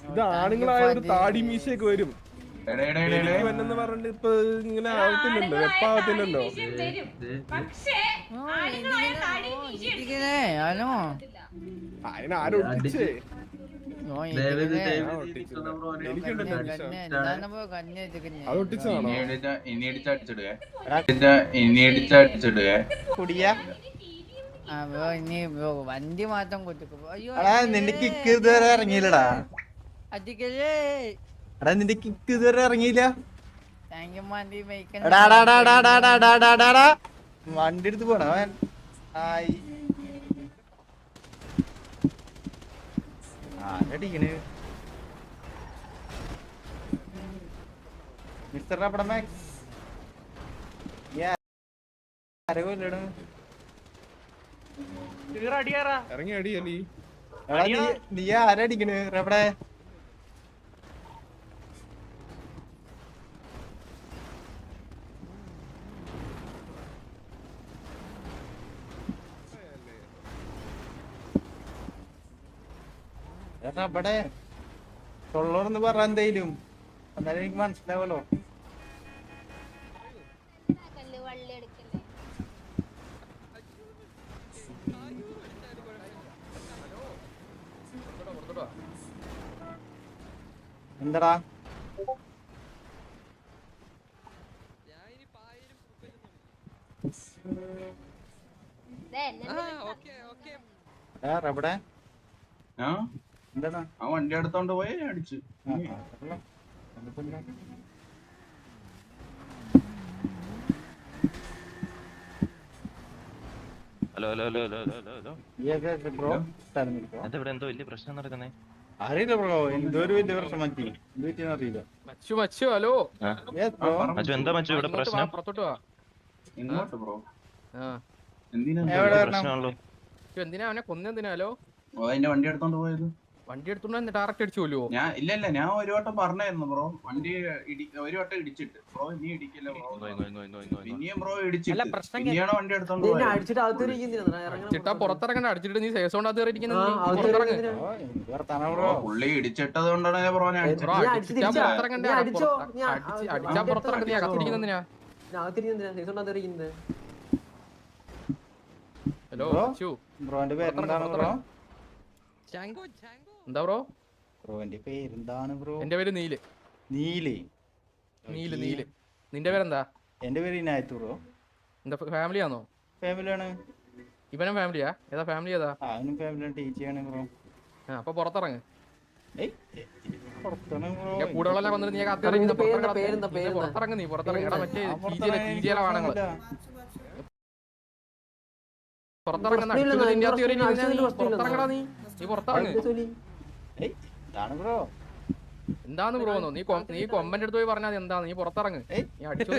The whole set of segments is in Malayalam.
ഇത് ആണുങ്ങളായ ഒരു താടി മീശയൊക്കെ വരും എന്ന് പറഞ്ഞിട്ട് ഇപ്പൊ ഇങ്ങനെ ആവത്തില്ലല്ലോ, വെപ്പാവത്തില്ലല്ലോ. അതിനാരും ഒട്ടിച്ചേ അത് ഒട്ടിച്ചതാണോ? വണ്ടി മാറ്റം കൊടുക്കും. നിന്റെ കിക്ക് ഇതുവരെ ഇറങ്ങിയില്ലടാ. എടാ നിന്റെ കിക്ക് ഇതുവരെ ഇറങ്ങിയില്ല. വണ്ടി എടുത്ത് പോണ ആരടിക്കണ് മിസ്റ്റർ മാക്സ് ഇറങ്ങി അടിയല്ലേ നീ ആരടിക്കണ് റബടെ? റബടെ തൊള്ളോർന്ന് പറ എന്തേലും, എന്നാലും എനിക്ക് മനസ്സിലാവല്ലോ. എന്താടാ റബടെ എന്താടാ? ആ വണ്ടി എടുത്തോണ്ട് പോയി അടിച്ചു. Hello hello hello hello hello bro അതെവിടെ എന്തോ വലിയ പ്രശ്നം നടക്കുന്നേ? അറിയില്ല ബ്രോ, എന്തോ ഒരു വലിയ പ്രശ്നം മാറ്റി എന്ത് അറിയില്ല. ഹലോ മച്ചു എന്താ മച്ചു ഇവിടെ പ്രശ്നം? ഇങ്ങോട്ട് ബ്രോ. പ്രശ്നമാണല്ലോ. എന്തിനാ അവനെ കൊന്നെന്തിനാലോ? അതിന്റെ വണ്ടി എടുത്തോണ്ട് പോയത്. വണ്ടി എടുത്തോണ്ട് ഡയറക്റ്റ് അടിച്ചു പോലോ? ഞാൻ ഇല്ല ഞാൻ ഒരു വട്ടം പറഞ്ഞായിരുന്നു ബ്രോ, വണ്ടി ഒരു വട്ടം ഇടിച്ചിട്ട്. ബ്രോ ഇനി ഇടിക്കില്ല ബ്രോ. പിന്നെയും ബ്രോ ഇടിച്ചിട്ട് പിന്നെയാണോ വണ്ടി എടുത്തോണ്ട് പോയത്? ചിട്ടാ പുറത്തിറങ്ങണ്ട, അടിച്ചിട്ട് നീ സേഫ് സോണ്ട് പുള്ളി ഇടിച്ചിട്ടത് കൊണ്ടാണ് ബ്രോ ഞാൻ പുറത്തിറങ്ങണ്ടേ? അടിച്ചാ പുറത്തിറങ്ങി നീ അകത്തിരിക്കുന്നതിനാ? ഹലോ ബ്രോന്റെ പേരെന്താണ് ബ്രോ? എന്താ ബ്രോ? ബ്രോന്റെ പേരെന്താണ് ബ്രോ? എന്റെ പേര് നീല്. നീല്? നീല് നീല്. നിന്റെ പേരെന്താ? എന്റെ പേര് ഇനായത്ത് ബ്രോ. എന്താ ഫാമിലി ആണോ? ഫാമിലിയാണ്. ഇവനും ഫാമിലിയാ? ഏതാ ഫാമിലി ഏതാ? അവനും ഫാമിലിയാണ്, ടീച്ചറാണ് ബ്രോ. അപ്പൊ പുറത്തിറങ്ങ്. കൂടെ വന്നിട്ട് നീ പുറത്തിറങ്ങ്. നീ പുറത്തിറങ്ങി മറ്റേ വാണങ്ങൾ പുറത്തിറങ്ങുന്ന പുറത്തിറങ്ങടാ. നീ പുറത്തിറങ്ങ്. എന്താന്ന് ബ്രോന്നോ? നീ കൊമ്പന്റെ അടുത്ത് പോയി പറഞ്ഞാൽ എന്താ? നീ പുറത്തിറങ്ങ്. നീ അടിച്ചു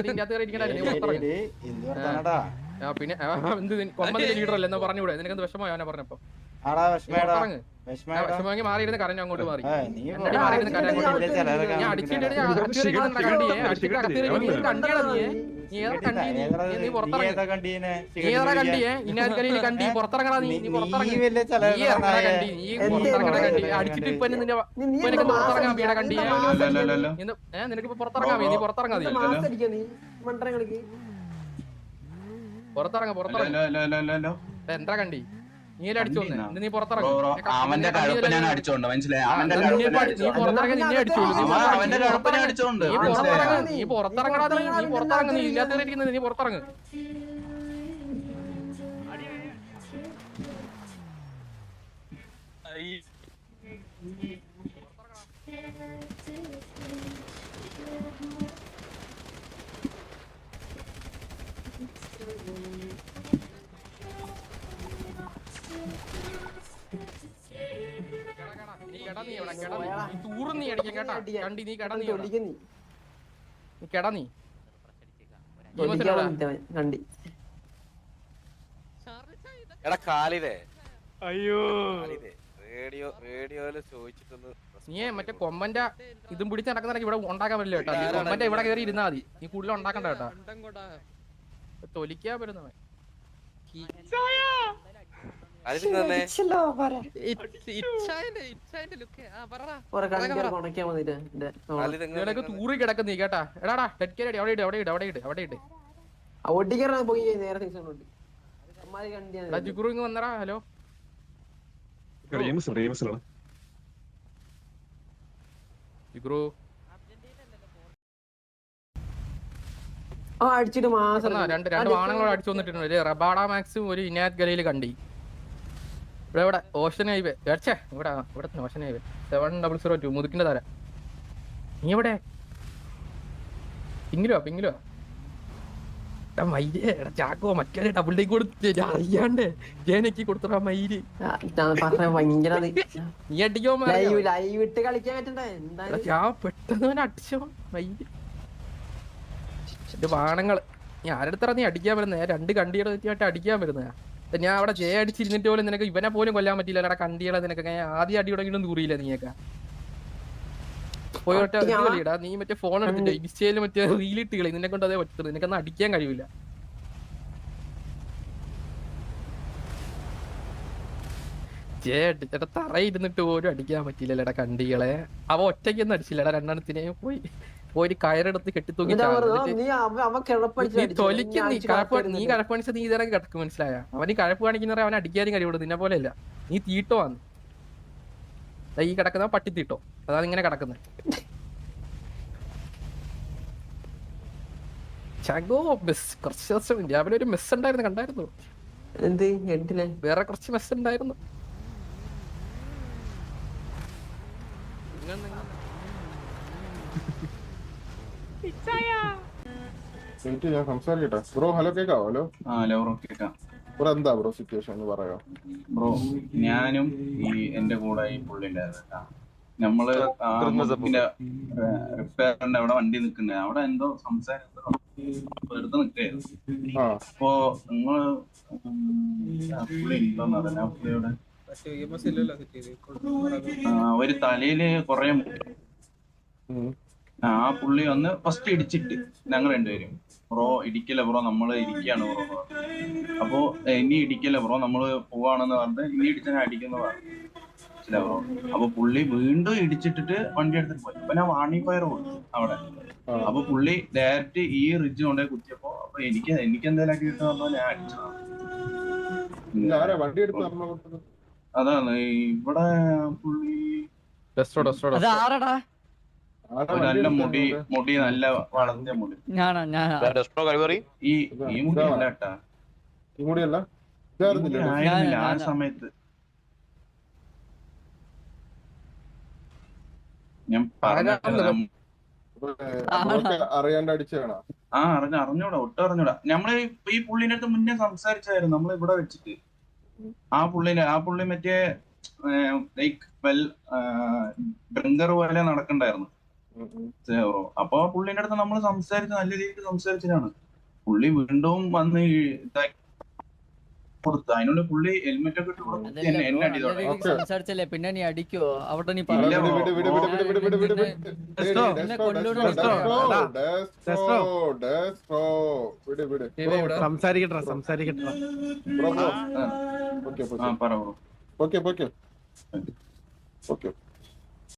പിന്നെ എന്ത് കൊമ്പന്റെ ലീഡർ അല്ലേ എന്നാ പറഞ്ഞൂടെ? നിനക്ക് വിഷമമായി അവനെ പറഞ്ഞപ്പോ? വിഷമമെങ്കിൽ മാറിയിരുന്ന് കരഞ്ഞു അങ്ങോട്ട് മാറി. മാറിയിരുന്ന് കരഞ്ഞു ഞാൻ അടിച്ചിട്ട് നീ പുറത്തിറങ്ങടാ. നീ അടിച്ചിട്ട് ഇപ്പൊ പുറത്തിറങ്ങാൻ വീടാ കണ്ടിയെ? നിനക്ക് പുറത്തിറങ്ങാൻ നീ പുറത്തിറങ്ങാ. പുറത്തിറങ്ങ. എന്താ കണ്ടി? നീ അടിച്ചു നീ പുറത്തിറങ്ങി. അവന്റെ കഴുപ്പ് ഞാൻ അടിച്ചോണ്ട് മനസ്സിലായി. നീ പുറത്തിറങ്ങി നിന്നെ അടിച്ചോളൂ. അവന്റെ കഴുപ്പ് ഞാൻ അടിച്ചോണ്ട് നീ പുറത്തിറങ്ങടാ. നീ പുറത്തിറങ്ങ. നീ ഇല്ലാത്ത നീ പുറത്തിറങ്ങ്. നീ മറ്റേ കൊമ്പന്റെ ഇതും പിടിച്ച് നടക്കുന്ന ഇവിടെ ഉണ്ടാക്കാൻ പറ്റില്ല കേട്ടോ. നീ കൊമ്പന്റെ ഇവിടെ കയറി ഇരുന്നാ മതി. നീ കൂടുതൽ ഉണ്ടാക്കണ്ട കേട്ടോ. തൊലിക്കാ വരുന്നവൻ. നിനക്ക് തൂറി കിടക്കുന്നീ കേട്ടാ. എടാടാ ഡെഡ് കേരടി അവിടെ ഇട് അവിടെ ഇട് അവിടെ ഇട് അവിടെ ഇട്. എടാ ജിഗുറു ഇങ്ങ് വന്നടാ. ഹലോ ജിഗുറു രണ്ട് വാഹനങ്ങളോട് അടിച്ചു വന്നിട്ടുണ്ട്. ഒരു റബാഡ മാക്സും ഒരു ഇനാത് ഗലയിൽ കണ്ടി. ഇവിടെ ഓഷൻ ഹൈവേ ചേർച്ചേ ഇവിടെ തന്നെ ഓഷൻ ഹൈവേ 7002 മുതുക്കിന്റെ തര. നീ എവിടെ? പിങ്ങിലോ മയില്. എടാ ചാക്കോ മറ്റേ ഡബിൾ ഡേക്ക് കൊടുത്ത് അറിയാണ്ട് ജേനക്ക് കൊടുത്തടാ മയില്. നീ അടിക്കോ പെട്ടെന്ന് അടിച്ചോ മയില്. വാണങ്ങള് ഞാൻ ആരെടുത്തറ നീ അടിക്കാൻ വരുന്നേ? 2 കണ്ടികളെ തെറ്റിയായിട്ട് അടിക്കാൻ വരുന്നതാ. ഞാൻ അവിടെ ജയ അടിച്ചിരുന്നിട്ട് പോലും നിനക്ക് ഇവനെ പോലും കൊല്ലാൻ പറ്റില്ല. അവിടെ കണ്ടികളെ നിനക്ക് ആദ്യം അടി തുടങ്ങിയിട്ടും ദൂരിയില്ല നീയൊക്കെ പോയി. ഒറ്റ കളിയിടാ നീ മറ്റേ ഫോൺ എടുത്തിട്ട് ഇൻസ്റ്റയില് മറ്റേ റീലിട്ട് കളി. നിന്നെ കൊണ്ട് അതേ പറ്റുള്ളൂ. നിനക്കൊന്നും അടിക്കാൻ കഴിയില്ല. ജയ ചേട്ടാ തറയിരുന്നിട്ട് പോലും അടിക്കാൻ പറ്റില്ലല്ലേടാ കണ്ടികളെ. അവ ഒറ്റയ്ക്കൊന്നും അടിച്ചില്ലടാ. 2 എണ്ണത്തിനെ പോയി കയറെടുത്ത് കെട്ടിത്തൂങ്ങി നീ കഴപ്പണിച്ച നീ ഇതേ കിടക്കും. മനസ്സിലായ? അവന് കഴപ്പ് കാണിക്കുന്ന അവൻ അടിക്കാനും കഴിവുള്ളൂ. നിന്നെ പോലെ അല്ല. നീ തീട്ടോ ആണ് ഈ കിടക്കുന്ന പട്ടി തീട്ടോ. അതാണ് ഇങ്ങനെ കിടക്കുന്നത്. ചഗോ മെസ് കുറച്ച് ദിവസം രാവിലെ ഒരു മെസ് ഉണ്ടായിരുന്നു. കണ്ടായിരുന്നു? വേറെ കുറച്ച് മെസ് ഉണ്ടായിരുന്നു. ഞാൻ സംസാരിക്കട്ടെ ബ്രോ? ഹലോ കേക്കാവോ? ഹലോ ബ്രോ കേക്കാം. ബ്രോ എന്താ ബ്രോ സിറ്റുവേഷൻ എന്ന് പറയാ ബ്രോ? ഞാനും ഈ എന്റെ കൂടെ ഈ പുള്ളിന്റെ നമ്മള് റിപ്പയറിന്റെ അവിടെ വണ്ടി നിൽക്കണ്ടേ. അവിടെ എന്തോ സംസാരം വെറുതെ നിൽക്കായിരുന്നു. അപ്പൊ നിങ്ങള് പുള്ളി ഉണ്ടോന്ന് അറിയാം. പുള്ളിയുടെ ഒരു തലയില് കൊറേ ആ പുള്ളി വന്ന് ഫസ്റ്റ് ഇടിച്ചിട്ട് ഞങ്ങൾ 2 പേരും ബ്രോ ഇടിക്കല ബ്രോ നമ്മള് ഇരിക്കുകയാണ് ബ്രോ. അപ്പൊ ഇനി ഇടിക്കല ബ്രോ നമ്മള് പോവാണെന്ന് പറഞ്ഞിട്ട് ഇനി ഇടിച്ചാൽ അടിക്കുന്ന പറഞ്ഞു ബ്രോ. അപ്പൊ പുള്ളി വീണ്ടും ഇടിച്ചിട്ടിട്ട് വണ്ടി എടുത്തിട്ട് പോയി. അപ്പൊ ഞാൻ വാണിംഗ് ഫയർ കൊടുത്തു അവിടെ. അപ്പൊ പുള്ളി ഡയറക്റ്റ് ഈ റിഡ്ജ് കൊണ്ടേ കുത്തിയപ്പോ അപ്പൊ എനിക്ക് എന്തെങ്കിലും കിട്ടുന്ന പറഞ്ഞാൽ ഞാൻ അടിച്ചതാണ്. അതാണ് ഇവിടെ പുള്ളി നല്ല മുടി നല്ല വളർന്ന മുടി. ഈ മുടി അല്ല കേട്ടാ. ആ സമയത്ത് ഞാൻ അറിയാണ്ട് അടിച്ചാണ്. അറിഞ്ഞൂടാ ഒട്ടും അറിഞ്ഞൂടാ. നമ്മള് ഈ പുള്ളിന്റെ അടുത്ത് മുന്നേ സംസാരിച്ചായിരുന്നു നമ്മൾ ഇവിടെ വെച്ചിട്ട്. ആ പുള്ളി മറ്റേ ലൈക്ക് ഡ്രിങ്കർ പോലെ നടക്കണ്ടായിരുന്നു. അപ്പൊ പുള്ളിന്റെ അടുത്ത് നമ്മൾ സംസാരിച്ച് നല്ല രീതിയിൽ സംസാരിച്ചതാണ്. പുള്ളി വീണ്ടും വന്ന് ഇതാക്കി കൊടുത്തു. അതിനുള്ള പുള്ളി ഹെൽമെറ്റ് ഒക്കെ ഇട്ട് എന്നെ അടി സംസാരിച്ചല്ലേ പിന്നെ നീ അടിക്കോ? അവിടെ നീ സംസാരിക്കട്ടെ.